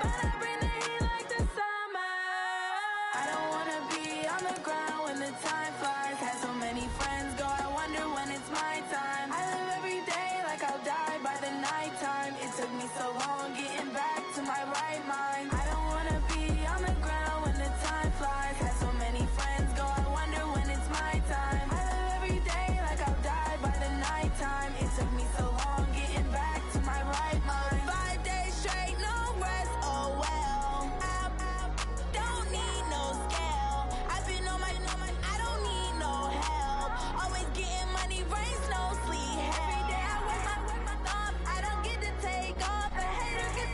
but I bring the heat like the summer. I don't wanna be on the ground when the time flies. Had so many friends go, I wonder when it's my time. I live every day like I'll die by the nighttime. It took me so long getting back to my right mind. I don't wanna be on the ground when the time flies. Had so many friends go, I wonder when it's my time. I live every day like I'll die by the nighttime. It took me so long getting back to my right mind. 5 days straight, no rest, oh well. I don't need no scale. I've been on my, I don't need no help. Always getting money, rains, no sleep. Every day I work my thumb. I don't get to take off. A hater get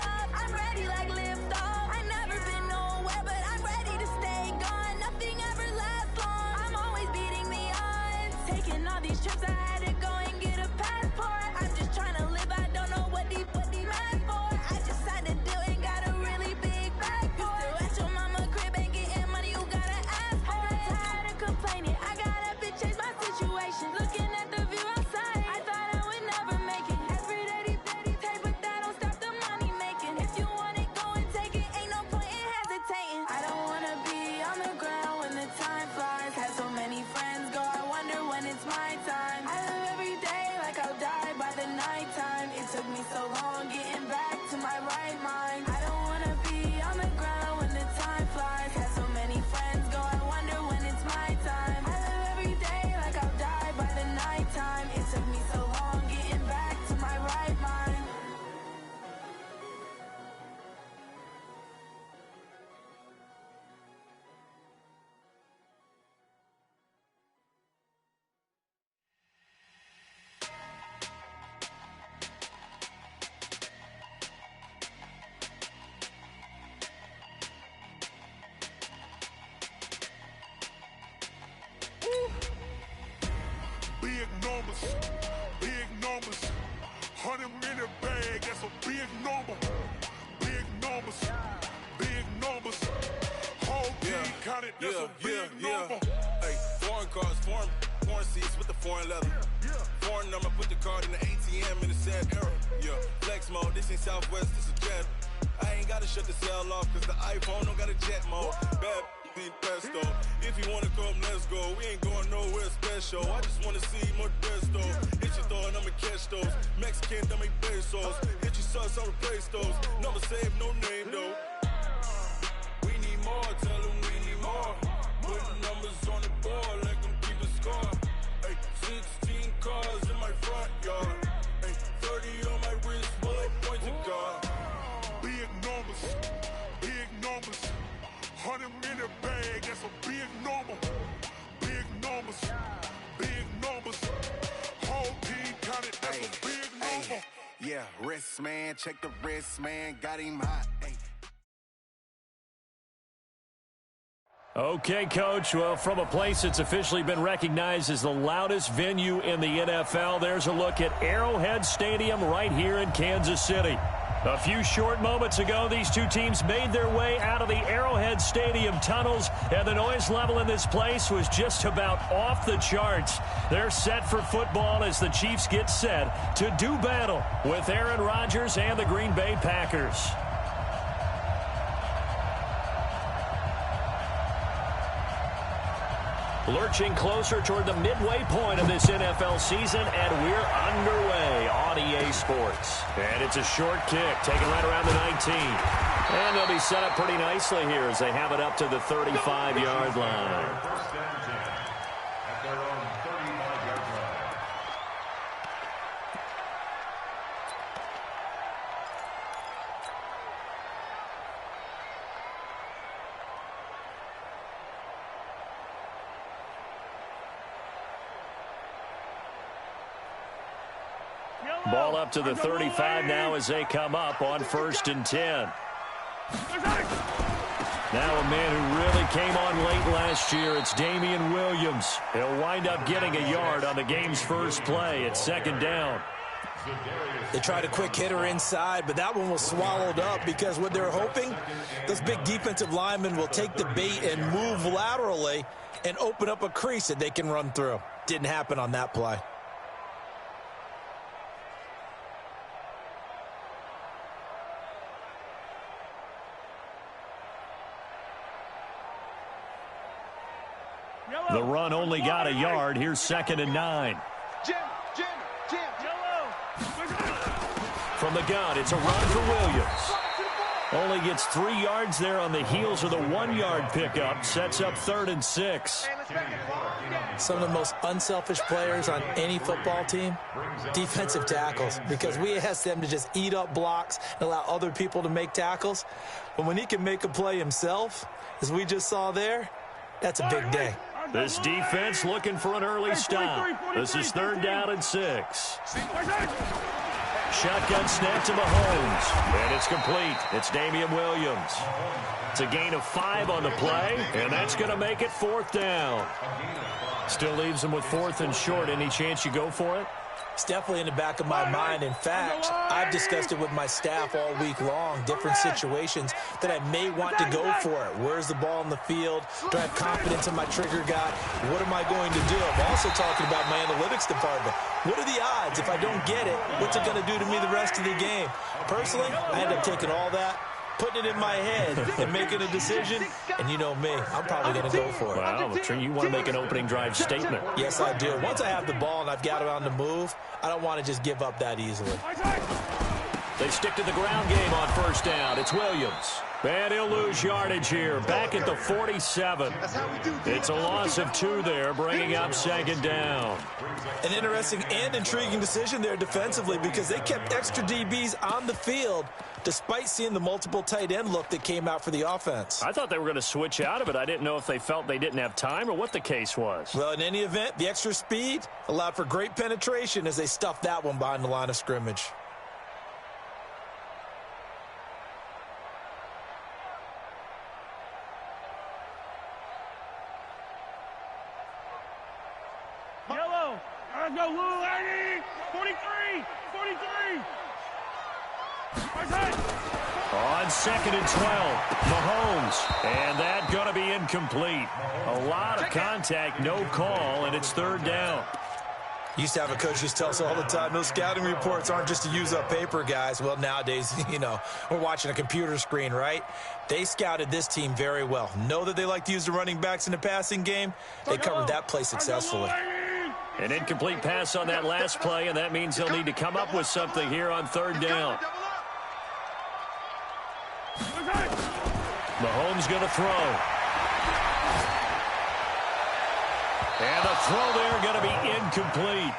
up. I'm ready like lift off. I never been nowhere, but I'm ready to stay gone. Nothing ever lasts long. I'm always beating the odds. Taking all these trips, I had to go and get a passport. I'm just trying to live. I don't know what the mad for. I just had to do it. Got a really big bag for it. Still at your mama crib and getting money. You gotta ask for it. Tired of complaining. I gotta change my situation. Looking at the view outside, I thought I would never make it. Every day take, but that don't stop the money making. If you want it, go and take it. Ain't no point in hesitating. I don't wanna be on the ground when the time flies. Had so many friends go, I wonder when it's my time. I live every day like I'll die by the nighttime. It took me so long getting back to my right mind. I don't wanna be on the ground when the time flies. Had so many friends go, I wonder when it's my time. I live every day like I'll die by the nighttime. It took me so long getting back to my right mind. Big numbers, 100-minute bag, that's a big number. Big numbers, whole team counted, that's a big number. Hey, foreign cars, foreign seats with the foreign leather. Foreign number, put the card in the ATM in a sad era. Yeah, flex mode, this ain't Southwest, this is Jet. I ain't gotta shut the cell off, cause the iPhone don't got a jet mode. Bad pesto. If you wanna come, let's go. We ain't going nowhere special. I just wanna see more desto. Hit your throw and I'ma catch those. Mexican, don't make pesos. Hit your sauce, I'll replace those. Number save, no name though. We need more, tell them we need more. Putting numbers on the board, let them keep a score. Hey, 16 cars in my front yard. Hey, 30 on my wrist, bullet points of God. Big numbers, 100-minute bag, that's a big number. Big numbers, whole team counted, that's a big number. Yeah, wrist man, check the wrist man, got him hot. Ay. Okay, Coach. Well, from a place that's officially been recognized as the loudest venue in the NFL, there's a look at Arrowhead Stadium right here in Kansas City. A few short moments ago, these two teams made their way out of the Arrowhead Stadium tunnels, and the noise level in this place was just about off the charts. They're set for football as the Chiefs get set to do battle with Aaron Rodgers and the Green Bay Packers. Lurching closer toward the midway point of this NFL season, and we're underway on EA Sports. And it's a short kick, taken right around the 19. And they'll be set up pretty nicely here as they have it up to the 35-yard line. Ball up to the 35 now as they come up on 1st and 10. Now a man who really came on late last year, it's Damian Williams. He'll wind up getting a yard on the game's first play at 2nd down. They tried a quick hitter inside, but that one was swallowed up because what they're hoping, those big defensive linemen will take the bait and move laterally and open up a crease that they can run through. Didn't happen on that play. The run only got a yard. Here's 2nd and 9. From the gun, it's a run for Williams. Only gets 3 yards there on the heels of the 1-yard pickup. Sets up 3rd and 6. Some of the most unselfish players on any football team, defensive tackles, because we ask them to just eat up blocks and allow other people to make tackles. But when he can make a play himself, as we just saw there, that's a big day. This defense looking for an early stop. This is 3rd down and 6. Shotgun snap to Mahomes, and it's complete. It's Damian Williams. It's a gain of 5 on the play, and that's going to make it 4th down. Still leaves him with 4th and short. Any chance you go for it? It's definitely in the back of my mind. In fact, I've discussed it with my staff all week long, different situations that I may want to go for it. Where's the ball in the field? Do I have confidence in my trigger guy? What am I going to do? I'm also talking about my analytics department. What are the odds? If I don't get it, what's it going to do to me the rest of the game? Personally, I end up taking all that, putting it in my head, and making a decision. And you know me, I'm probably going to go for it. Wow, you want to make an opening drive statement. Yes, I do. Once I have the ball and I've got it on the move, I don't want to just give up that easily. They stick to the ground game on 1st down. It's Williams. And he'll lose yardage here. Back at the 47. It's a loss of 2 there, bringing up 2nd down. An interesting and intriguing decision there defensively, because they kept extra DBs on the field despite seeing the multiple tight end look that came out for the offense. I thought they were going to switch out of it. I didn't know if they felt they didn't have time or what the case was. Well, in any event, the extra speed allowed for great penetration as they stuffed that one behind the line of scrimmage. Yellow. Let's go, Lou. 43. 43. On 2nd and 12, Mahomes, and that going to be incomplete. A lot of contact, no call, and it's 3rd down. Used to have a coach who tells us all the time, those scouting reports aren't just to use up paper, guys. Well, nowadays, we're watching a computer screen, right? They scouted this team very well. Know that they like to use the running backs in the passing game. They covered that play successfully. An incomplete pass on that last play, and that means they'll need to come up with something here on 3rd down. Mahomes going to throw. And the throw there going to be incomplete.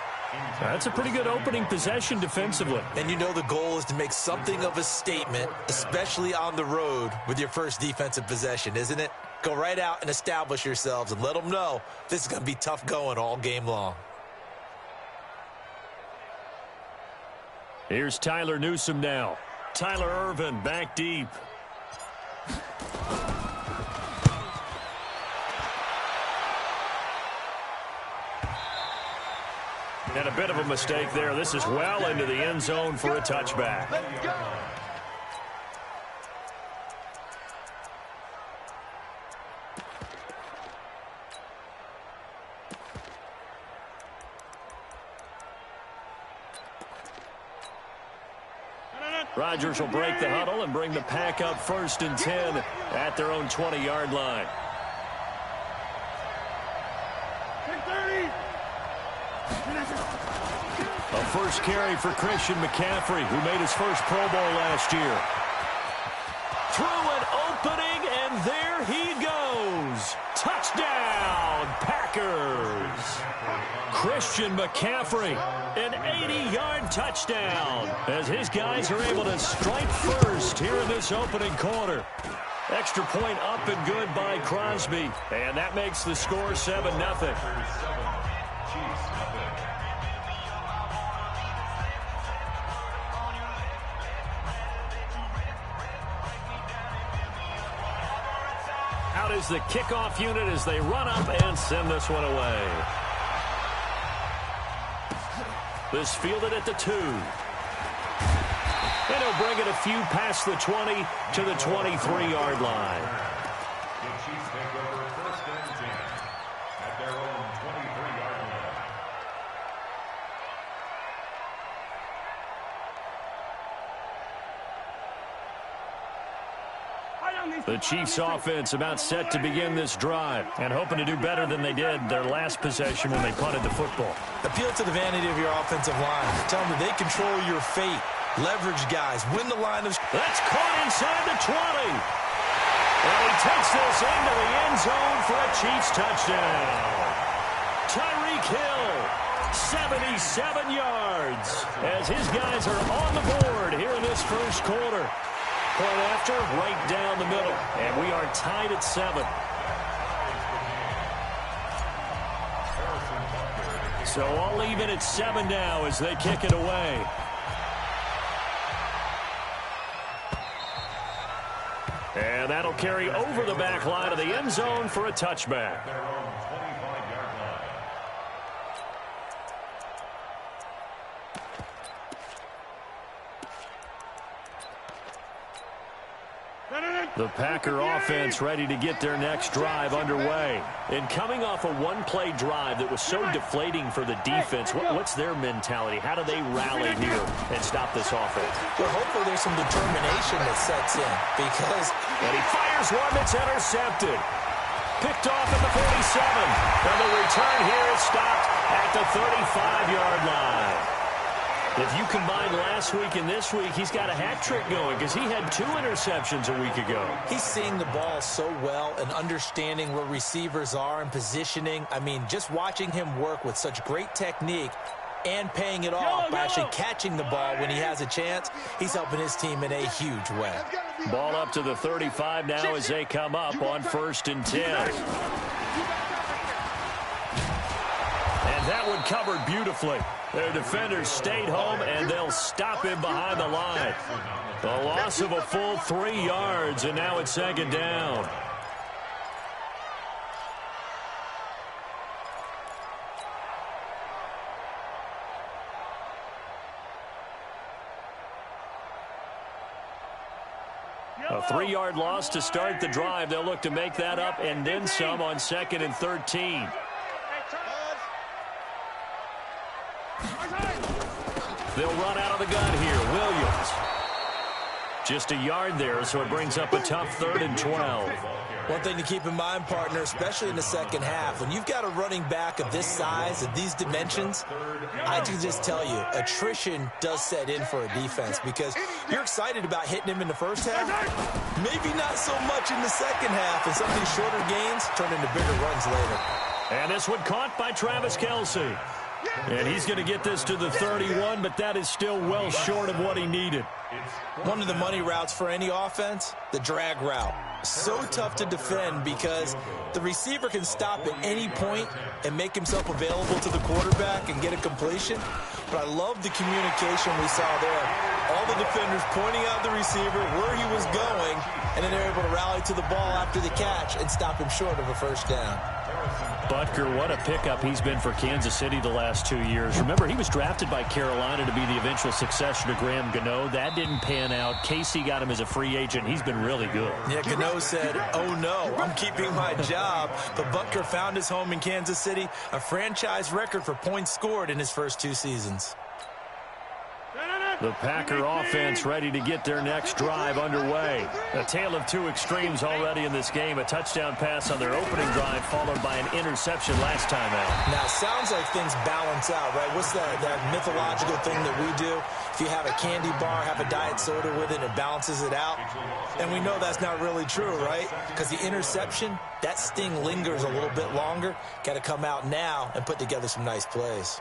That's a pretty good opening possession defensively. And you know the goal is to make something of a statement, especially on the road with your first defensive possession, isn't it? Go right out and establish yourselves and let them know this is going to be tough going all game long. Here's Tyler Newsome now. Tyler Ervin back deep. And a bit of a mistake there. This is well into the end zone for a touchback. Rodgers will break the huddle and bring the pack up 1st and 10 at their own 20-yard line. A first carry for Christian McCaffrey, who made his first Pro Bowl last year. Through an opening, and there he goes. Touchdown, Packers. Christian McCaffrey, an 80-yard touchdown, as his guys are able to strike first here in this opening quarter. Extra point up and good by Crosby, and that makes the score 7-0. Out is the kickoff unit as they run up and send this one away. This fielded at the 2. And he'll bring it a few past the 20 to the 23-yard line. The Chiefs take over 1st and 10 at their own 23-yard line. The Chiefs offense about set to begin this drive and hoping to do better than they did their last possession when they punted the football. Appeal to the vanity of your offensive line. Tell them that they control your fate. Leverage guys. Win the line of... That's caught inside the 20. And he takes this into the end zone for a Chiefs touchdown. Tyreek Hill, 77 yards, as his guys are on the board here in this first quarter. Point after, right down the middle. And we are tied at 7. So all even at 7 now as they kick it away. And that'll carry over the back line of the end zone for a touchback. The Packer offense ready to get their next drive underway. And coming off a one-play drive that was so deflating for the defense, what's their mentality? How do they rally here and stop this offense? Well, hopefully there's some determination that sets in because... And he fires one that's intercepted. Picked off at the 47. And the return here is stopped at the 35-yard line. If you combine last week and this week, he's got a hat trick going because he had 2 interceptions a week ago. He's seeing the ball so well and understanding where receivers are and positioning. I mean, just watching him work with such great technique and paying it off by actually catching the ball when he has a chance, he's helping his team in a huge way. Ball up to the 35 now as they come up on 1st and 10. And that one covered beautifully. Their defenders stayed home, and they'll stop him behind the line. The loss of a full 3 yards, and now it's 2nd down. A 3-yard loss to start the drive. They'll look to make that up and then some on 2nd and 13. They'll run out of the gun here. Williams. Just a yard there, so it brings up a tough 3rd and 12. One thing to keep in mind, partner, especially in the second half, when you've got a running back of this size, of these dimensions, I can just tell you, attrition does set in for a defense because you're excited about hitting him in the first half, maybe not so much in the second half, and some of these shorter gains turn into bigger runs later. And this one caught by Travis Kelce. And he's going to get this to the 31, but that is still well short of what he needed. One of the money routes for any offense, the drag route. So tough to defend because the receiver can stop at any point and make himself available to the quarterback and get a completion. But I love the communication we saw there. All the defenders pointing out the receiver, where he was going, and then they're able to rally to the ball after the catch and stop him short of a first down. Butker, what a pickup he's been for Kansas City the last 2 years. Remember, he was drafted by Carolina to be the eventual successor to Graham Gano. That didn't pan out. Casey got him as a free agent. He's been really good. Yeah, Gano said, oh no, I'm keeping my job. But Butker found his home in Kansas City, a franchise record for points scored in his first 2 seasons. The Packer offense ready to get their next drive underway. A tale of 2 extremes already in this game. A touchdown pass on their opening drive followed by an interception last time out. Now, it sounds like things balance out, right? What's that mythological thing that we do? If you have a candy bar, have a diet soda with it, it balances it out. And we know that's not really true, right? Because the interception, that sting lingers a little bit longer. Got to come out now and put together some nice plays.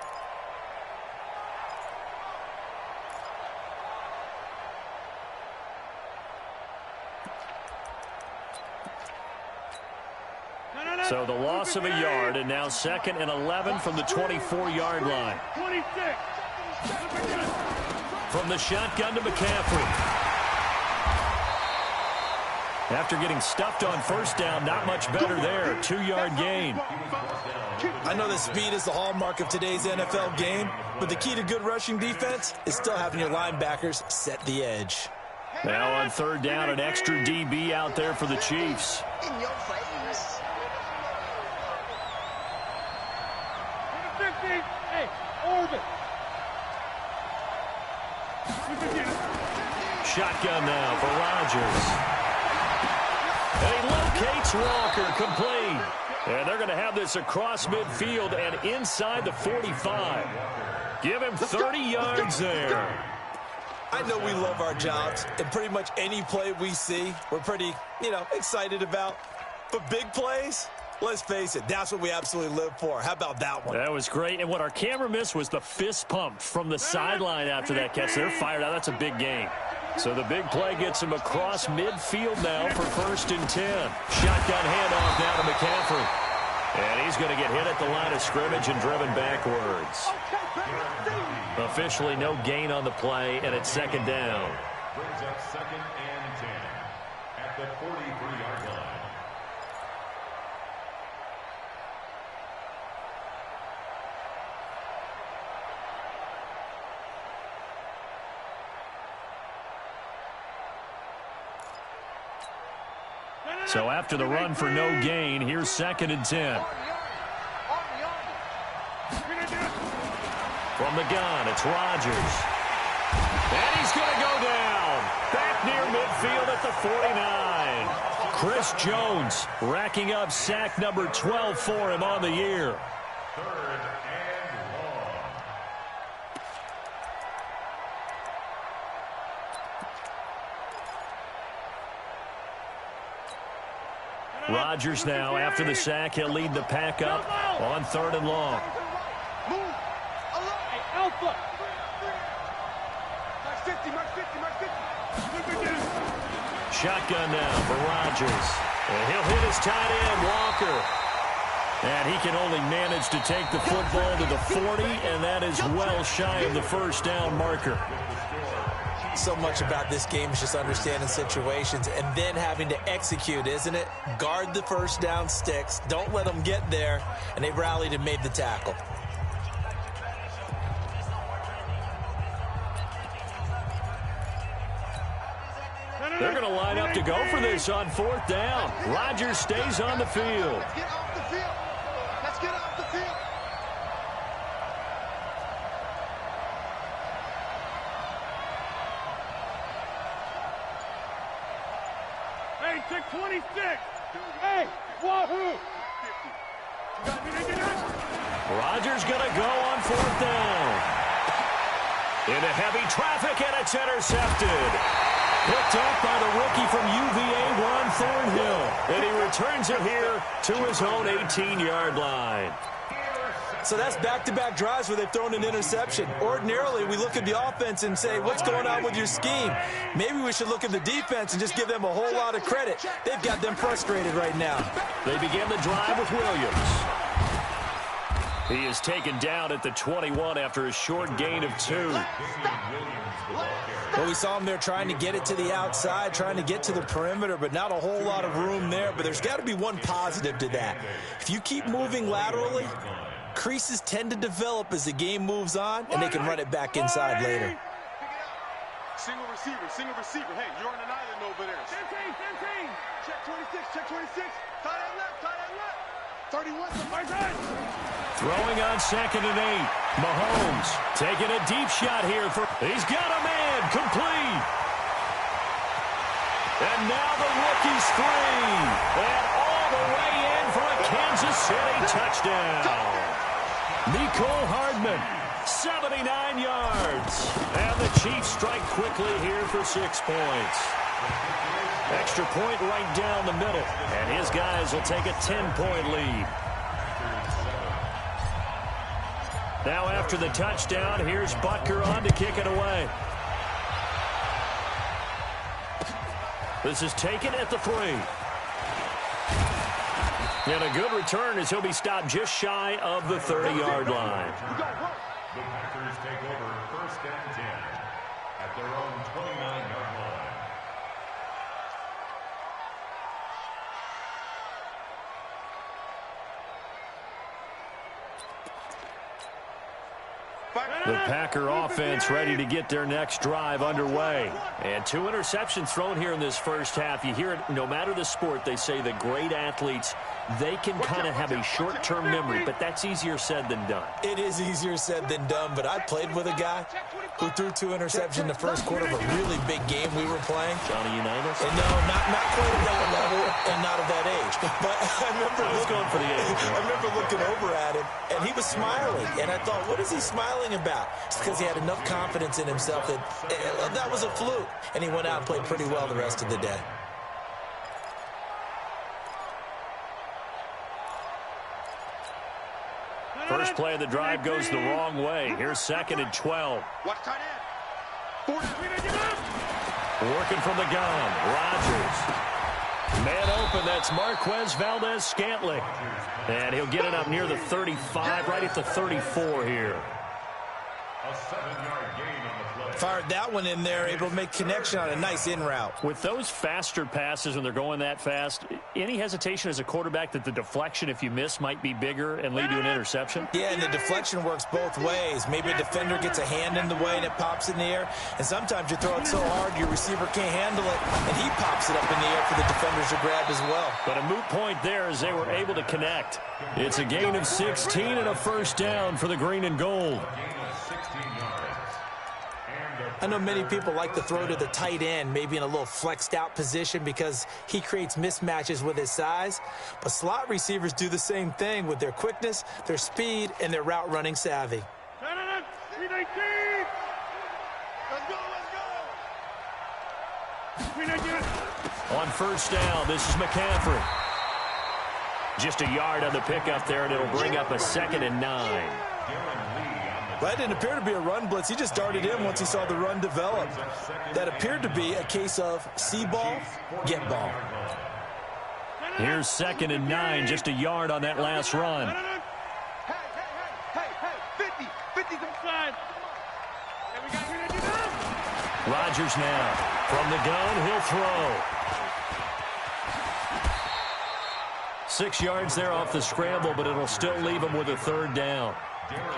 So the loss of a yard, and now 2nd and 11 from the 24-yard line. 26. From the shotgun to McCaffrey. After getting stuffed on first down, not much better there. 2-yard gain. I know that speed is the hallmark of today's NFL game, but the key to good rushing defense is still having your linebackers set the edge. Now on 3rd down, an extra DB out there for the Chiefs. In your face. 50. Hey, orbit. Shotgun now for Rodgers. And he locates Walker, complete. And they're going to have this across midfield and inside the 45. Give him 30 yards there. I know we love our jobs, and pretty much any play we see, we're pretty, excited about. But big plays, let's face it, that's what we absolutely live for. How about that one? That was great. And what our camera missed was the fist pump from the sideline after that catch. They're fired out. That's a big game. So the big play gets him across midfield now for 1st and 10. Shotgun handoff now to McCaffrey. And he's going to get hit at the line of scrimmage and driven backwards. Officially no gain on the play, and it's 2nd down. Brings up 2nd and 10 at the 43-yard line. So after the run for no gain, here's 2nd and 10. From the gun, it's Rodgers. And he's going to go down. Back near midfield at the 49. Chris Jones racking up sack number 12 for him on the year. 3rd and long. Rodgers now, after the sack, he'll lead the pack up on 3rd and long. Alpha. Shotgun now for Rodgers. And he'll hit his tight end, Walker. And he can only manage to take the football to the 40, and that is well shy of the 1st down marker. So much about this game is just understanding situations and then having to execute, isn't it? Guard the 1st down sticks. Don't let them get there. And they rallied and made the tackle. They're going to line up to go for this on 4th down. Rodgers stays on the field. Let's get off the field. Let's get off the field. Hey, check 26. Hey, wahoo. Rodgers going to go on 4th down. Into heavy traffic, and it's intercepted. Picked up by the rookie from UVA, Juan Thornhill. And he returns it here to his own 18-yard line. So that's back-to-back drives where they've thrown an interception. Ordinarily, we look at the offense and say, what's going on with your scheme? Maybe we should look at the defense and just give them a whole lot of credit. They've got them frustrated right now. They begin the drive with Williams. He is taken down at the 21 after a short gain of 2. Well, we saw him there trying to get it to the outside, trying to get to the perimeter, but not a whole lot of room there. But there's got to be one positive to that. If you keep moving laterally, creases tend to develop as the game moves on, and they can run it back inside later. Single receiver. Hey, you're on an island over there. 10. Check 26. Tight end left. 31. Throwing on 2nd and 8. Mahomes taking a deep shot here. He's got a man. Complete. And now the rookie's free. And all the way in for a Kansas City touchdown. Mecole Hardman, 79 yards. And the Chiefs strike quickly here for 6 points. Extra point right down the middle. And his guys will take a 10-point lead. Now after the touchdown, here's Butker on to kick it away. This is taken at the 3. And a good return as he'll be stopped just shy of the 30-yard line. The Packers take over 1st and 10 at their own 29-yard line. The Packer offense ready to get their next drive underway. And 2 interceptions thrown here in this first half. You hear it, no matter the sport, they say the great athletes, they can kind of have a short-term memory, but that's easier said than done. It is easier said than done, but I played with a guy who threw 2 interceptions in the first quarter of a really big game we were playing. Johnny Unitas? And no, not quite at that level. But I was going for the age. I remember looking over at him, and he was smiling. And I thought, what is he smiling about? It's because he had enough confidence in himself that that was a fluke. And he went out and played pretty well the rest of the day. First play of the drive goes the wrong way. Here's 2nd and 12. Watch tight end. Working from the gun. Rodgers. Man open. That's Marquez Valdes-Scantling. And he'll get it up near the 35, right at the 34 here. A 7-yard gain on the play. Fired that one in there, able to make connection on a nice in route. With those faster passes when they're going that fast, any hesitation as a quarterback that the deflection, if you miss, might be bigger and lead to an interception? Yeah, and the deflection works both ways. Maybe a defender gets a hand in the way and it pops in the air. And sometimes you throw it so hard your receiver can't handle it, and he pops it up in the air for the defenders to grab as well. But a moot point there as they were able to connect. It's a gain of 16 and a first down for the green and gold. I know many people like to throw to the tight end, maybe in a little flexed out position because he creates mismatches with his size. But slot receivers do the same thing with their quickness, their speed, and their route running savvy. Let's go. On first down, this is McCaffrey. Just a yard on the pickup there, and it'll bring up a 2nd and 9. That didn't appear to be a run blitz. He just darted in once he saw the run develop. That appeared to be a case of see ball, get ball. Here's 2nd and 9, just a yard on that last run. Hey, 50's inside. Rodgers now. From the gun, he'll throw. 6 yards there off the scramble, but it'll still leave him with a 3rd down.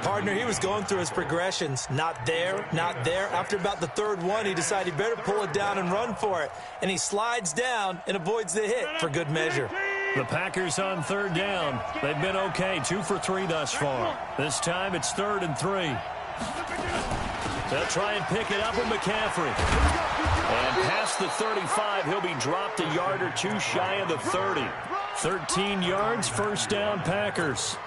Partner, he was going through his progressions. Not there, not there. After about the 3rd one, he decided he better pull it down and run for it. And he slides down and avoids the hit for good measure. The Packers on 3rd down. They've been okay, 2 for 3 thus far. This time it's 3rd and 3. They'll try and pick it up with McCaffrey. And past the 35, he'll be dropped a yard or 2 shy of the 30. 13 yards, first down Packers.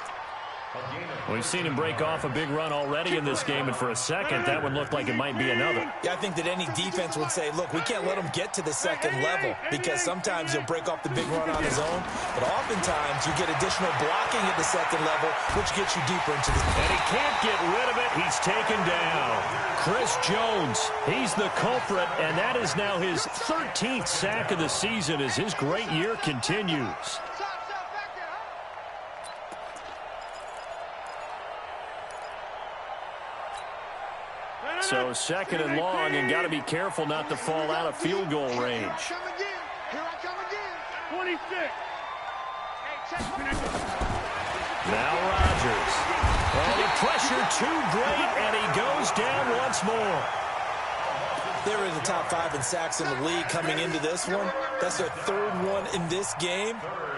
We've seen him break off a big run already in this game, and for a second, that one looked like it might be another. Yeah, I think that any defense would say, look, we can't let him get to the 2nd level because sometimes he'll break off the big run on his own, but oftentimes you get additional blocking at the 2nd level, which gets you deeper into the... And he can't get rid of it. He's taken down. Chris Jones, he's the culprit, and that is now his 13th sack of the season as his great year continues. So 2nd and long, and got to be careful not to fall out of field goal range. Here I come again. 26. Now Rodgers. And the pressure too great, and he goes down once more. They were in the top 5 in sacks in the league coming into this one. That's their 3rd one in this game.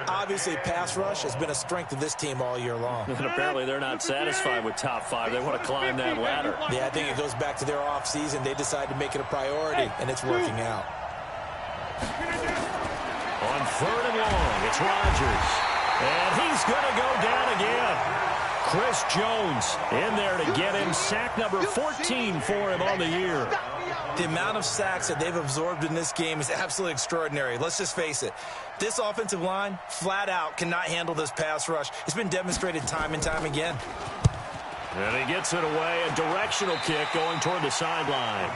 Obviously, pass rush has been a strength of this team all year long. And apparently they're not satisfied with top 5. They want to climb that ladder. Yeah, I think it goes back to their offseason. They decided to make it a priority, and it's working out. On 3rd and long, it's Rodgers. And he's going to go down again. Chris Jones in there to get him. Sack number 14 for him on the year. The amount of sacks that they've absorbed in this game is absolutely extraordinary. Let's just face it. This offensive line, flat out, cannot handle this pass rush. It's been demonstrated time and time again. And he gets it away. A directional kick going toward the sideline.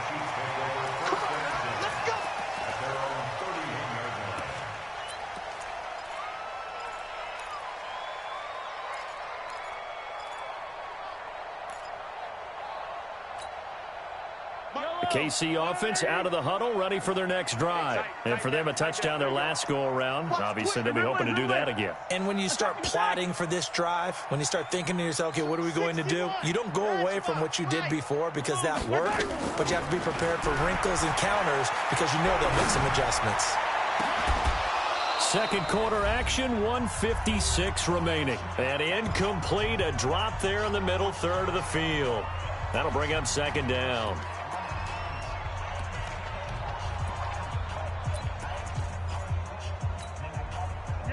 The KC offense out of the huddle, ready for their next drive. And for them, a touchdown their last go-around. Obviously, they'll be hoping to do that again. And when you start plotting for this drive, when you start thinking to yourself, okay, what are we going to do? You don't go away from what you did before because that worked, but you have to be prepared for wrinkles and counters because you know they'll make some adjustments. Second quarter action, 1:56 remaining. And incomplete, a drop there in the middle third of the field. That'll bring up 2nd down.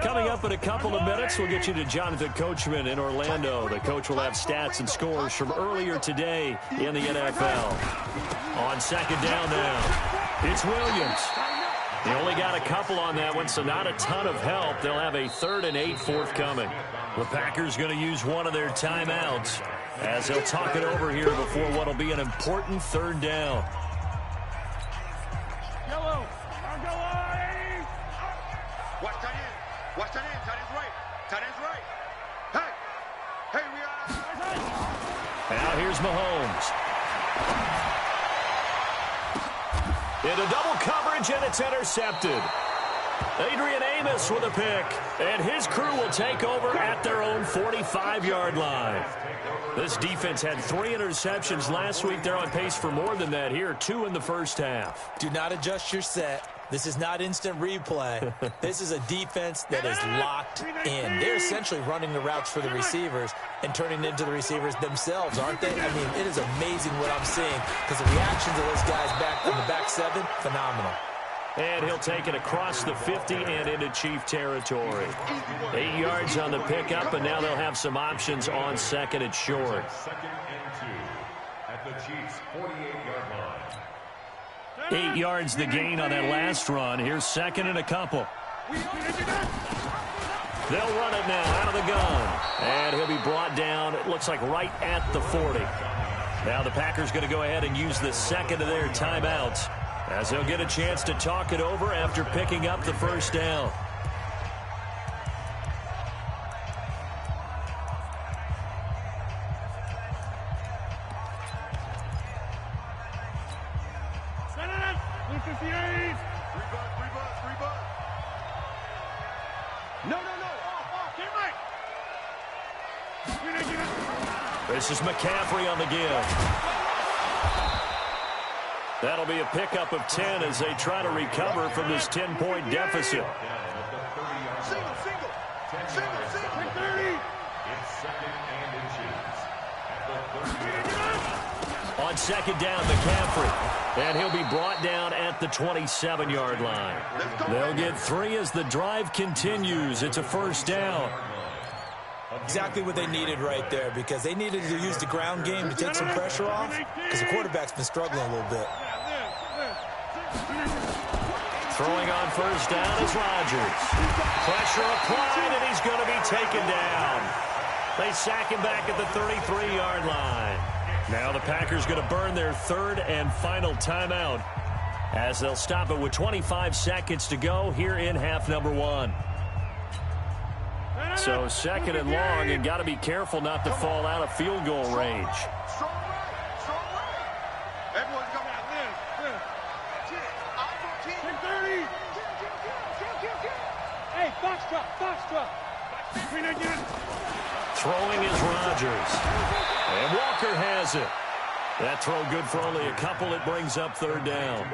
Coming up in a couple of minutes, we'll get you to Jonathan Coachman in Orlando. The coach will have stats and scores from earlier today in the NFL. On second down now, it's Williams. He only got a couple on that one, so not a ton of help. They'll have a 3rd and 8 forthcoming. The Packers going to use one of their timeouts as they'll talk it over here before what will be an important 3rd down. Yellow. Watch tight end. Watch tight end. Tight end's right. Tight end's right. Hey, we are. Now here's Mahomes. Into double coverage, and it's intercepted. Adrian Amos with a pick, and his crew will take over at their own 45-yard line. This defense had 3 interceptions last week. They're on pace for more than that here, 2 in the first half. Do not adjust your set. This is not instant replay. This is a defense that is locked in. They're essentially running the routes for the receivers and turning into the receivers themselves, aren't they? I mean, it is amazing what I'm seeing because the reactions of those guys back in the back 7, phenomenal. And he'll take it across the 50 and into Chief territory. 8 yards on the pickup, and now they'll have some options on 2nd and short. 2nd and 2 at the Chiefs' 48-yard line. 8 yards the gain on that last run. Here's 2nd and a couple. They'll run it now out of the gun. And he'll be brought down, it looks like right at the 40. Now the Packers going to go ahead and use the 2nd of their timeouts as they'll get a chance to talk it over after picking up the 1st down. This is McCaffrey on the give. That'll be a pickup of 10 as they try to recover from this 10-point deficit. On 2nd down, McCaffrey. And he'll be brought down at the 27-yard line. They'll get 3 as the drive continues. It's a 1st down. Exactly what they needed right there because they needed to use the ground game to take some pressure off because the quarterback's been struggling a little bit. Throwing on 1st down is Rodgers. Pressure applied, and he's going to be taken down. They sack him back at the 33-yard line. Now the Packers going to burn their 3rd and final timeout as they'll stop it with 25 seconds to go here in half number 1. So 2nd and long, and got to be careful not to fall out of field goal range. Everyone's coming out. Hey, box drop. Throwing is Rodgers. And Walker has it. That throw good for only a couple. It brings up 3rd down.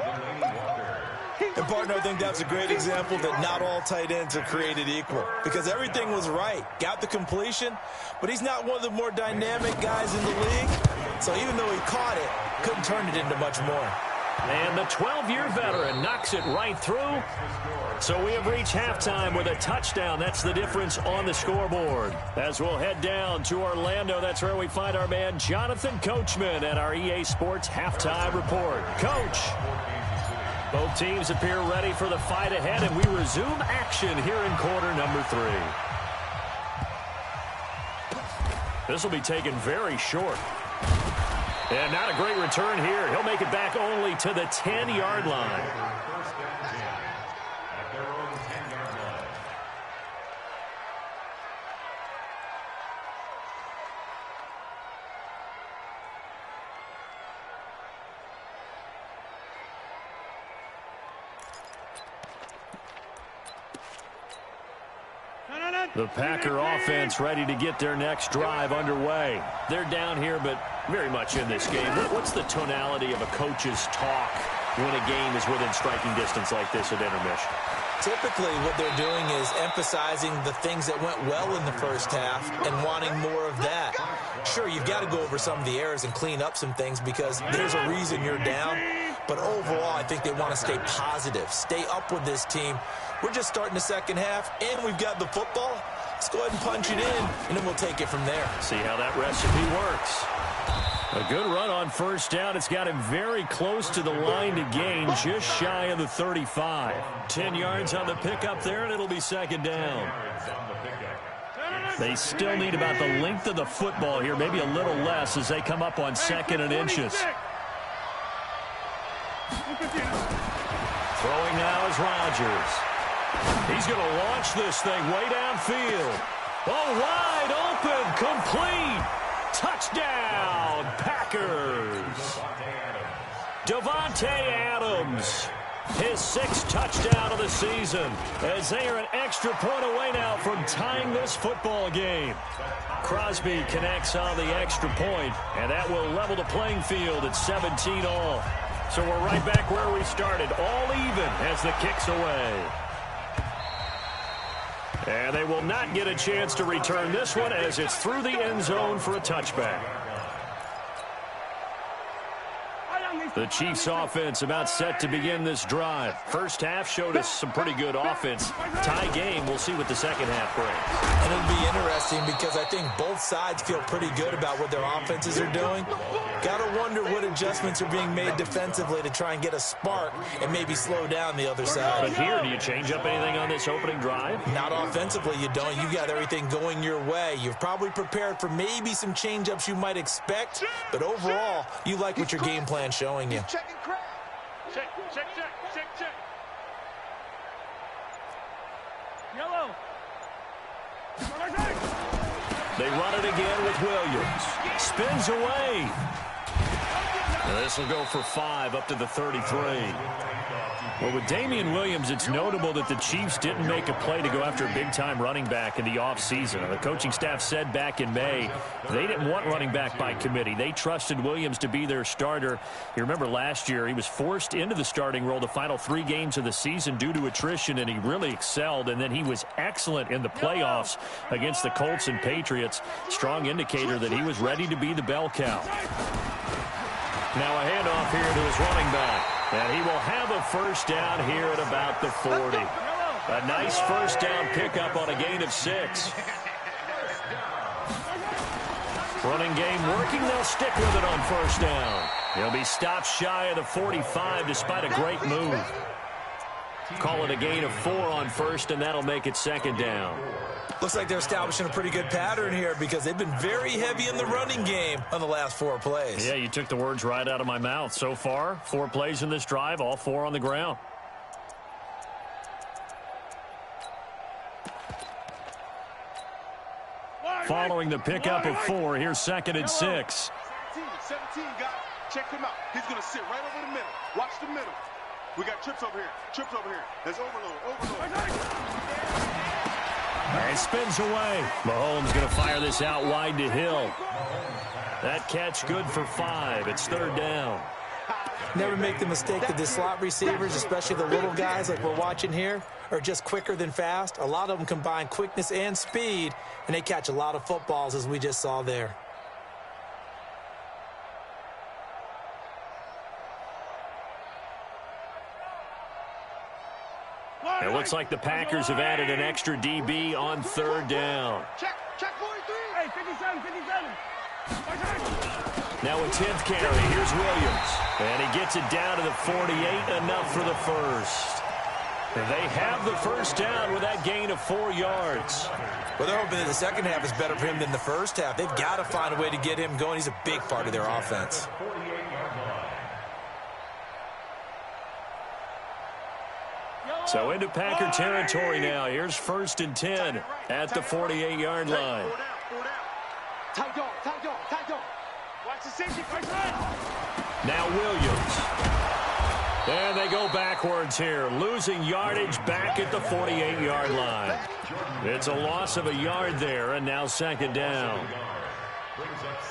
And, partner, I think that's a great example that not all tight ends are created equal because everything was right. Got the completion, but he's not one of the more dynamic guys in the league. So even though he caught it, couldn't turn it into much more. And the 12-year veteran knocks it right through. So we have reached halftime with a touchdown. That's the difference on the scoreboard. As we'll head down to Orlando, that's where we find our man Jonathan Coachman at our EA Sports Halftime Report. Coach. Both teams appear ready for the fight ahead, and we resume action here in quarter number 3. This will be taken very short. And not a great return here. He'll make it back only to the 10-yard line. The Packer offense ready to get their next drive underway. They're down here, but very much in this game. What's the tonality of a coach's talk when a game is within striking distance like this at intermission? Typically, what they're doing is emphasizing the things that went well in the first half and wanting more of that. Sure, you've got to go over some of the errors and clean up some things because there's a reason you're down. But overall, I think they want to stay positive, stay up with this team. We're just starting the second half, and we've got the football. Let's go ahead and punch it in, and then we'll take it from there. See how that recipe works. A good run on first down. It's got him very close to the line to gain, just shy of the 35. 10 yards on the pickup there, and it'll be second down. They still need about the length of the football here, maybe a little less as they come up on second and inches. Throwing now is Rodgers. He's going to launch this thing way downfield. Oh, wide open, complete. Touchdown, Packers. Davante Adams, his 6th touchdown of the season, as they are an extra point away now from tying this football game. Crosby connects on the extra point, and that will level the playing field at 17 all. So we're right back where we started, all even as the kick's away. And they will not get a chance to return this one as it's through the end zone for a touchback. The Chiefs offense about set to begin this drive. First half showed us some pretty good offense. Tie game, we'll see what the second half brings. And it'll be interesting because I think both sides feel pretty good about what their offenses are doing. Got to wonder what adjustments are being made defensively to try and get a spark and maybe slow down the other side. But here, do you change up anything on this opening drive? Not offensively, you don't. You got everything going your way. You've probably prepared for maybe some change-ups you might expect, but overall, you like what your game plan's showing you. Check and crack. Check. Yellow. They run it again with Williams. Spins away. This will go for 5 up to the 33. Well, with Damian Williams, it's notable that the Chiefs didn't make a play to go after a big-time running back in the offseason. The coaching staff said back in May they didn't want running back by committee. They trusted Williams to be their starter. You remember last year he was forced into the starting role the final 3 games of the season due to attrition, and he really excelled. And then he was excellent in the playoffs against the Colts and Patriots. Strong indicator that he was ready to be the bell cow. Now a handoff here to his running back. And he will have a first down here at about the 40. A nice first down pickup on a gain of 6. Running game working. They'll stick with it on first down. He'll be stopped shy of the 45 despite a great move. Call it a gain of 4 on first, and that'll make it second down. Looks like they're establishing a pretty good pattern here because they've been very heavy in the running game on the last 4 plays. Yeah, you took the words right out of my mouth. So far, 4 plays in this drive, all 4 on the ground. Following the pickup of 4, here's second and 6. 17, guys. Check him out. He's going to sit right over the middle. Watch the middle. We got trips over here. There's overload. And spins away. Mahomes going to fire this out wide to Hill. That catch good for 5. It's third down. Never make the mistake that the slot receivers, especially the little guys like we're watching here, are just quicker than fast. A lot of them combine quickness and speed, and they catch a lot of footballs, as we just saw there. It looks like the Packers have added an extra DB on third down. Check 43. Hey, 57. Now a 10th carry. Here's Williams. And he gets it down to the 48. Enough for the first. They have the first down with that gain of 4 yards. Well, they're hoping that the second half is better for him than the first half. They've got to find a way to get him going. He's a big part of their offense. So into Packer territory now. Here's first and 10 at the 48-yard line. Tight dog. Watch the safety. Now Williams. And they go backwards here, losing yardage back at the 48-yard line. It's a loss of a yard there, and now second down.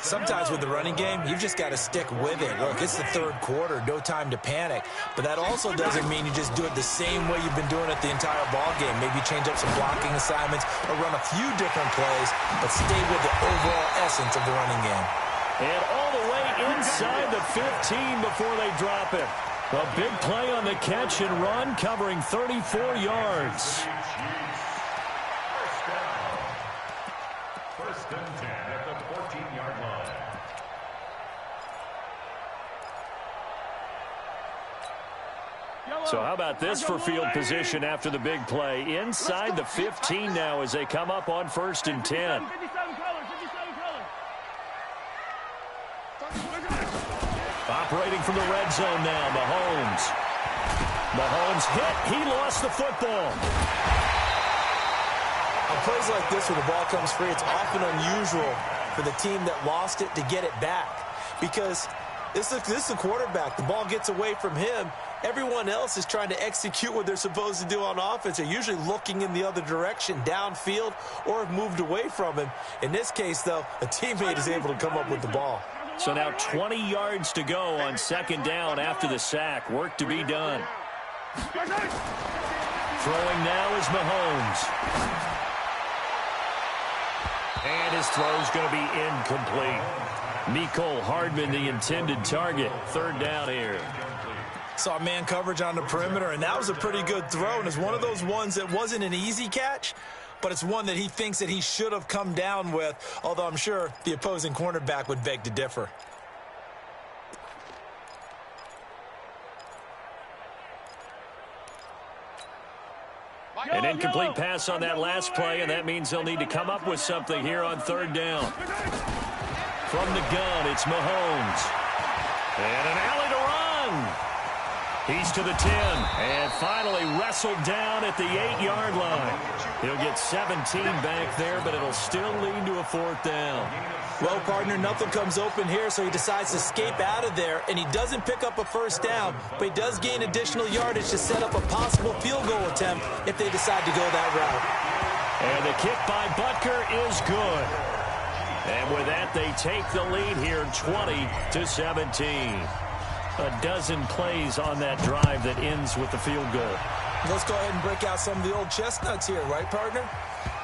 Sometimes with the running game, you've just got to stick with it. Look, it's the third quarter, no time to panic. But that also doesn't mean you just do it the same way you've been doing it the entire ball game. Maybe change up some blocking assignments or run a few different plays, but stay with the overall essence of the running game. And all the way inside the 15 before they drop it. A big play on the catch and run, covering 34 yards. First and 10 at the 14-yard line. So how about this for field position after the big play? Inside the 15 now as they come up on 1st and 10. Operating from the red zone now, Mahomes. Mahomes hit. He lost the football. On plays like this where the ball comes free, it's often unusual for the team that lost it to get it back. Because this is the quarterback. The ball gets away from him. Everyone else is trying to execute what they're supposed to do on offense. They're usually looking in the other direction, downfield, or have moved away from him. In this case, though, a teammate is able to come up with the ball. So now 20 yards to go on 2nd down after the sack. Work to be done. Throwing now is Mahomes. And his throw's going to be incomplete. Mecole Hardman, the intended target. 3rd down here. Saw man coverage on the perimeter, and that was a pretty good throw. And it's one of those ones that wasn't an easy catch, but it's one that he thinks that he should have come down with, although I'm sure the opposing cornerback would beg to differ. An incomplete pass on that last play, and that means they'll need to come up with something here on 3rd down. From the gun, it's Mahomes. And an alley to run. He's to the 10, and finally wrestled down at the 8-yard line. He'll get 17 back there, but it'll still lead to a 4th down. Well, partner, nothing comes open here, so he decides to escape out of there, and he doesn't pick up a 1st down, but he does gain additional yardage to set up a possible field goal attempt if they decide to go that route. And the kick by Butker is good. And with that, they take the lead here, 20-17. A dozen plays on that drive that ends with the field goal. Let's go ahead and break out some of the old chestnuts here, right, partner?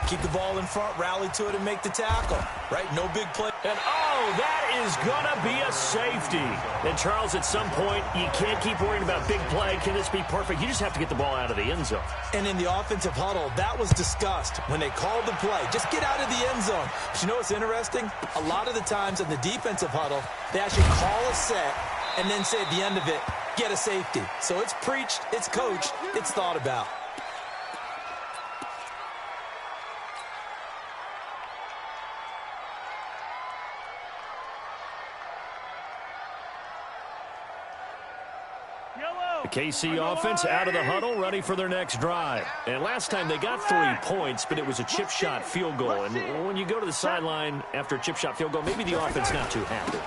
Keep the ball in front, rally to it, and make the tackle, right? No big play. And, oh, that is going to be a safety. And, Charles, at some point, you can't keep worrying about big play. Can this be perfect? You just have to get the ball out of the end zone. And in the offensive huddle, that was discussed when they called the play. Just get out of the end zone. But you know what's interesting? A lot of the times in the defensive huddle, they actually call a set and then say at the end of it, get a safety. So it's preached, it's coached, it's thought about. The KC offense out of the huddle, ready for their next drive. And last time they got 3 points, but it was a chip shot field goal. And when you go to the sideline after a chip shot field goal, maybe the offense not too happy.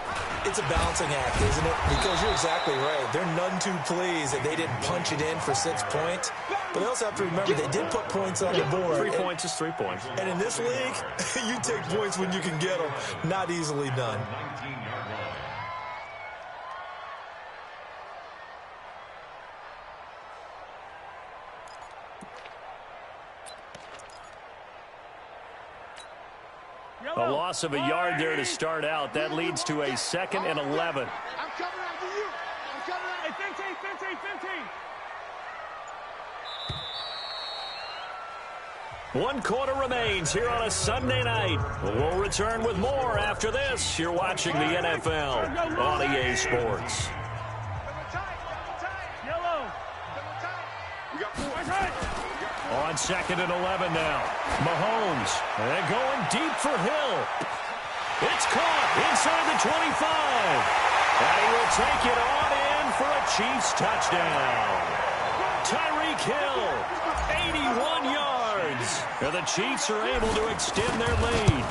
It's a balancing act, isn't it? Because you're exactly right. They're none too pleased that they didn't punch it in for 6 points. But they also have to remember they did put points on the board. 3 points is 3 points. And in this league, you take points when you can get them. Not easily done. A loss of a yard there to start out. That leads to a 2nd and 11. I'm coming after you. I'm coming after you. 15. 1 quarter remains here on a Sunday night. We'll return with more after this. You're watching the NFL on EA Sports. On 2nd and 11 now. Mahomes. And going deep for Hill. It's caught inside the 25. And he will take it on in for a Chiefs touchdown. Tyreek Hill, 81 yards. And the Chiefs are able to extend their lead.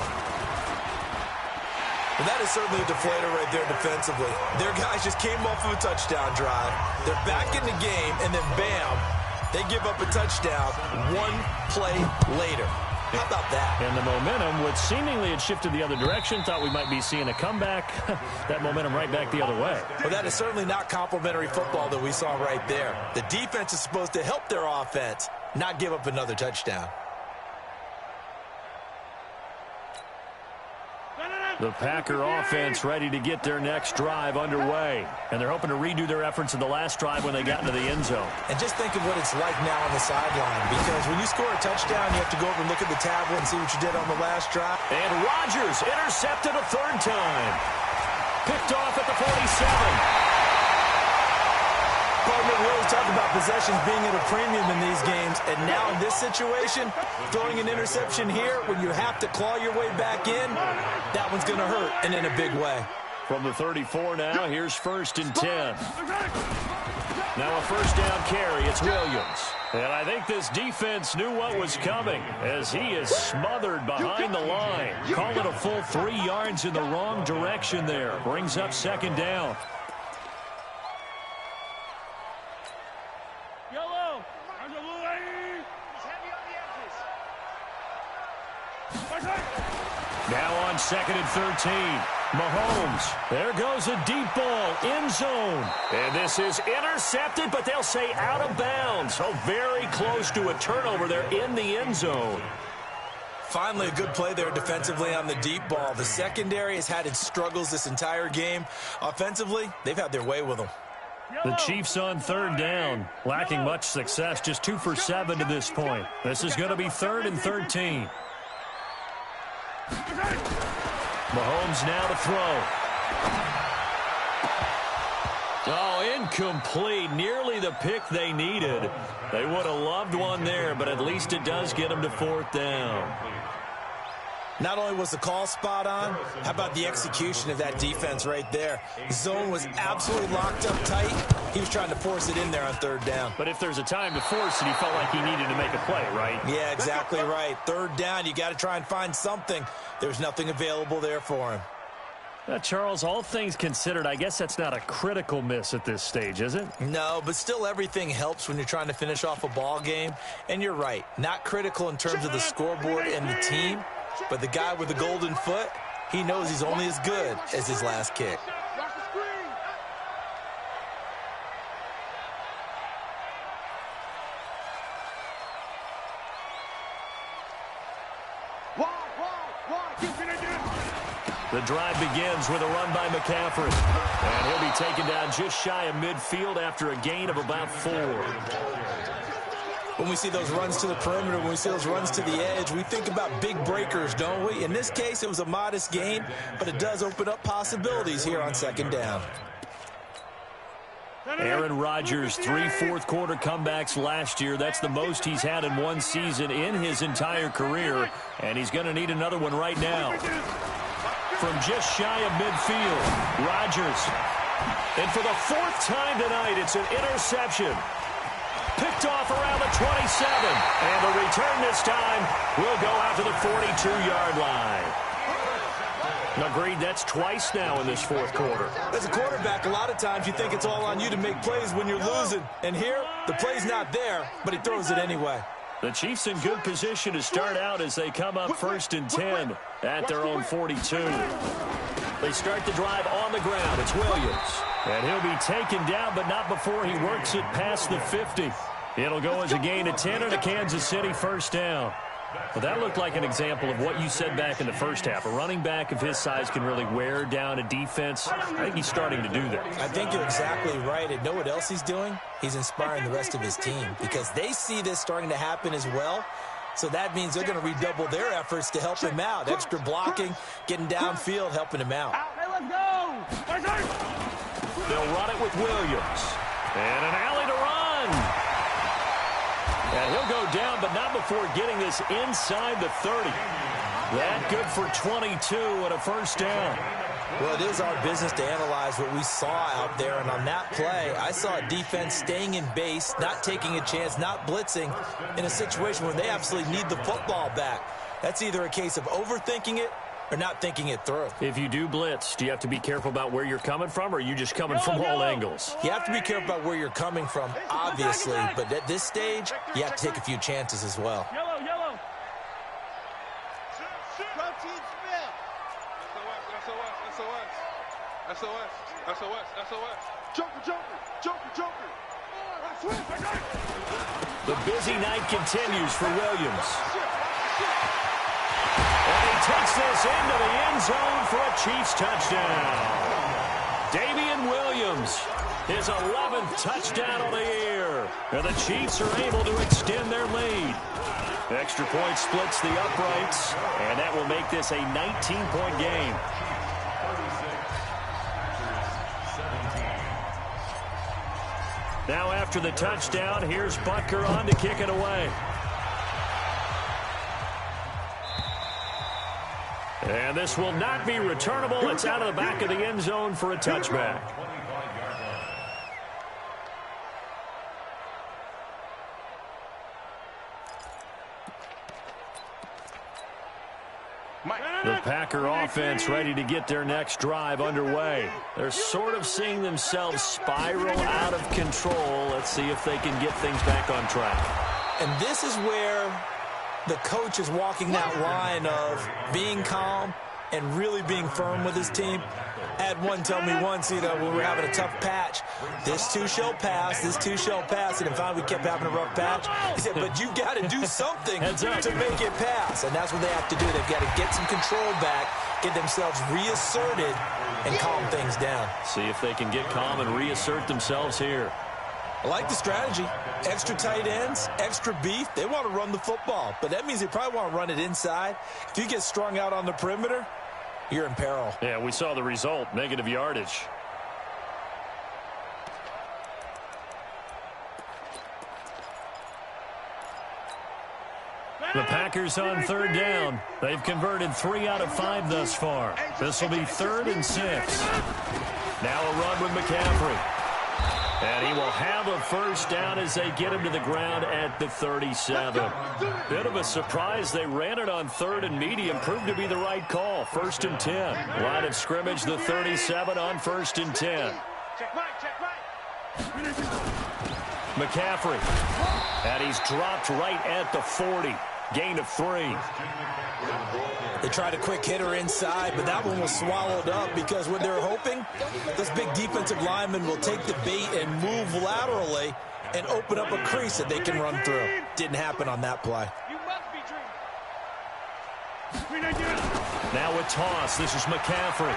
Well, that is certainly a deflator right there defensively. Their guys just came off of a touchdown drive. They're back in the game, and then bam, they give up a touchdown 1 play later. How about that? And the momentum, which seemingly had shifted the other direction, thought we might be seeing a comeback. That momentum right back the other way. Well, that is certainly not complimentary football that we saw right there. The defense is supposed to help their offense, not give up another touchdown. The Packer offense ready to get their next drive underway. And they're hoping to redo their efforts in the last drive when they got into the end zone. And just think of what it's like now on the sideline, because when you score a touchdown, you have to go over and look at the tablet and see what you did on the last drive. And Rodgers intercepted a third time. Picked off at the 47. Partner, we always talk about possessions being at a premium in these games, and now in this situation, throwing an interception here when you have to claw your way back in, that one's going to hurt, and in a big way. From the 34 now, here's 1st and 10. Now a first down carry, it's Williams. And I think this defense knew what was coming as he is smothered behind the line. Call it a full 3 yards in the wrong direction there. Brings up 2nd down. Now on 2nd and 13. Mahomes. There goes a deep ball. End zone. And this is intercepted, but they'll say out of bounds. So very close to a turnover there in the end zone. Finally, a good play there defensively on the deep ball. The secondary has had its struggles this entire game. Offensively, they've had their way with them. The Chiefs on 3rd down. Lacking much success. Just 2 for 7 to this point. This is going to be 3rd and 13. Mahomes now to throw. Oh, incomplete. Nearly the pick they needed. They would have loved one there, but at least it does get them to 4th down. Not only was the call spot on, how about the execution of that defense right there? Zone was absolutely locked up tight. He was trying to force it in there on 3rd down. But if there's a time to force it, he felt like he needed to make a play, right? Yeah, exactly right. 3rd down, you got to try and find something. There's nothing available there for him. Charles, all things considered, I guess that's not a critical miss at this stage, is it? No, but still everything helps when you're trying to finish off a ball game. And you're right, not critical in terms of the scoreboard and the team, but the guy with the golden foot, he knows he's only as good as his last kick. The drive begins with a run by McCaffrey. And he'll be taken down just shy of midfield after a gain of about 4. When we see those runs to the perimeter, when we see those runs to the edge, we think about big breakers, don't we? In this case, it was a modest gain, but it does open up possibilities here on 2nd down. Aaron Rodgers, 3 fourth-quarter comebacks last year. That's the most he's had in one season in his entire career, and he's going to need another one right now. From just shy of midfield, Rodgers. And for the 4th time tonight, it's an interception. Picked off around the 27. And the return this time will go out to the 42-yard line. Agreed, that's twice now in this 4th quarter. As a quarterback, a lot of times you think it's all on you to make plays when you're losing. And here, the play's not there, but he throws it anyway. The Chiefs in good position to start out as they come up 1st and 10 at their own 42. They start the drive on the ground. It's Williams. And he'll be taken down, but not before he works it past the 50. It'll go as a gain of 10 and a Kansas City 1st down. Well, that looked like an example of what you said back in the first half. A running back of his size can really wear down a defense. I think he's starting to do that. I think you're exactly right. And know what else he's doing? He's inspiring the rest of his team because they see this starting to happen as well. So that means they're going to redouble their efforts to help him out. Extra blocking, getting downfield, helping him out. Hey, let's go! They'll run it with Williams. And an alley to run. And he'll go down, but not before getting this inside the 30. That good for 22 and a 1st down. Well, it is our business to analyze what we saw out there. And on that play, I saw a defense staying in base, not taking a chance, not blitzing in a situation where they absolutely need the football back. That's either a case of overthinking it or not thinking it through. If you do blitz, do you have to be careful about where you're coming from, or are you just coming from all angles? You have to be careful about where you're coming from, obviously. But at this stage, you have to take a few chances as well. Yellow, yellow. The busy night continues for Williams. And he takes this into the end zone for a Chiefs touchdown. Damian Williams, his 11th touchdown of the year. And the Chiefs are able to extend their lead. Extra point splits the uprights, and that will make this a 19-point game. Now after the touchdown, here's Butker on to kick it away. And this will not be returnable. It's out of the back of the end zone for a touchback. The Packer offense ready to get their next drive underway. They're sort of seeing themselves spiral out of control. Let's see if they can get things back on track. And this is where the coach is walking that line of being calm and really being firm with his team. I had one tell me once, when we were having a tough patch, this too shall pass, this too shall pass, and finally we kept having a rough patch. He said, but you got to do something to make it pass, and that's what they have to do. They've got to get some control back, get themselves reasserted, and calm things down. See if they can get calm and reassert themselves here. I like the strategy. Extra tight ends, extra beef. They want to run the football, but that means they probably want to run it inside. If you get strung out on the perimeter, you're in peril. Yeah, we saw the result, negative yardage. The Packers on third down. They've converted 3 out of 5 thus far. This will be 3rd and 6. Now a run with McCaffrey. And he will have a first down as they get him to the ground at the 37. Bit of a surprise. They ran it on 3rd and medium. Proved to be the right call. 1st and 10. Line of scrimmage, the 37 on 1st and 10. McCaffrey. And he's dropped right at the 40. Gain of 3. They tried a quick hitter inside, but that one was swallowed up because what they're hoping, this big defensive lineman will take the bait and move laterally and open up a crease that they can run through. Didn't happen on that play. Now a toss. This is McCaffrey.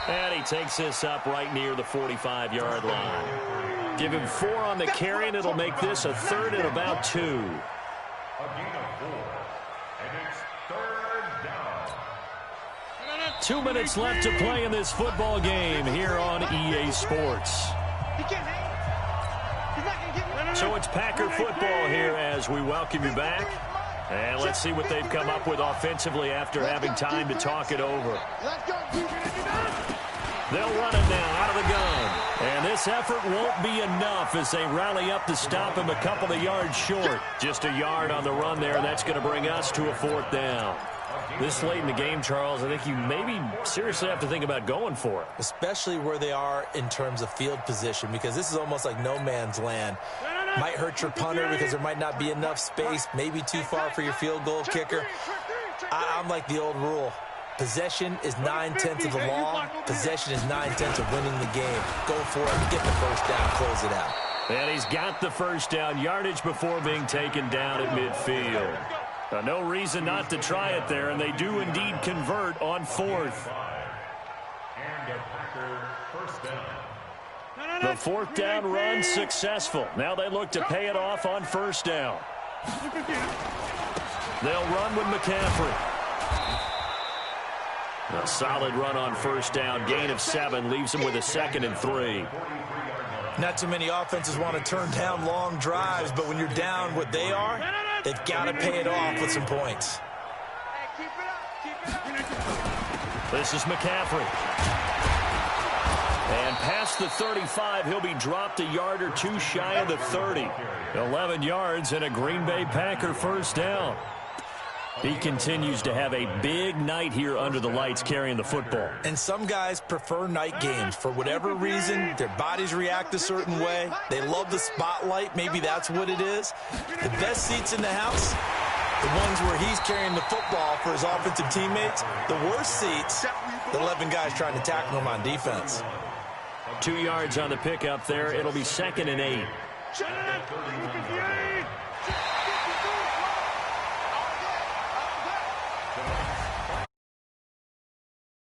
And he takes this up right near the 45-yard line. Give him 4 on the carry, and it'll make this a 3rd and about 2. A gain of 4. And it's 3rd down. 2 minutes left to play in this football game here on EA Sports. So it's Packer football here as we welcome you back. And let's see what they've come up with offensively after having time to talk it over. They'll run it now out of the gun. And this effort won't be enough as they rally up to stop him a couple of yards short. Just a yard on the run there, and that's going to bring us to a 4th down. This late in the game, Charles, I think you maybe seriously have to think about going for it. Especially where they are in terms of field position, because this is almost like no man's land. Might hurt your punter because there might not be enough space, maybe too far for your field goal kicker. I'm like the old rule. Possession is 9/10 of the law. Possession is 9/10 of winning the game. Go for it. Get the first down. Close it out. And he's got the first down yardage before being taken down at midfield. No reason not to try it there, and they do indeed convert on 4th. And a Packer first down. The 4th down run successful. Now they look to pay it off on 1st down. They'll run with McCaffrey. A solid run on 1st down. Gain of 7 leaves them with a 2nd and 3. Not too many offenses want to turn down long drives, but when you're down what they are, they've got to pay it off with some points. This is McCaffrey. And past the 35, he'll be dropped a yard or 2 shy of the 30. 11 yards and a Green Bay Packer first down. He continues to have a big night here under the lights carrying the football. And some guys prefer night games. For whatever reason, their bodies react a certain way. They love the spotlight. Maybe that's what it is. The best seats in the house, the ones where he's carrying the football for his offensive teammates. The worst seats, the 11 guys trying to tackle him on defense. 2 yards on the pickup there. It'll be 2nd and 8.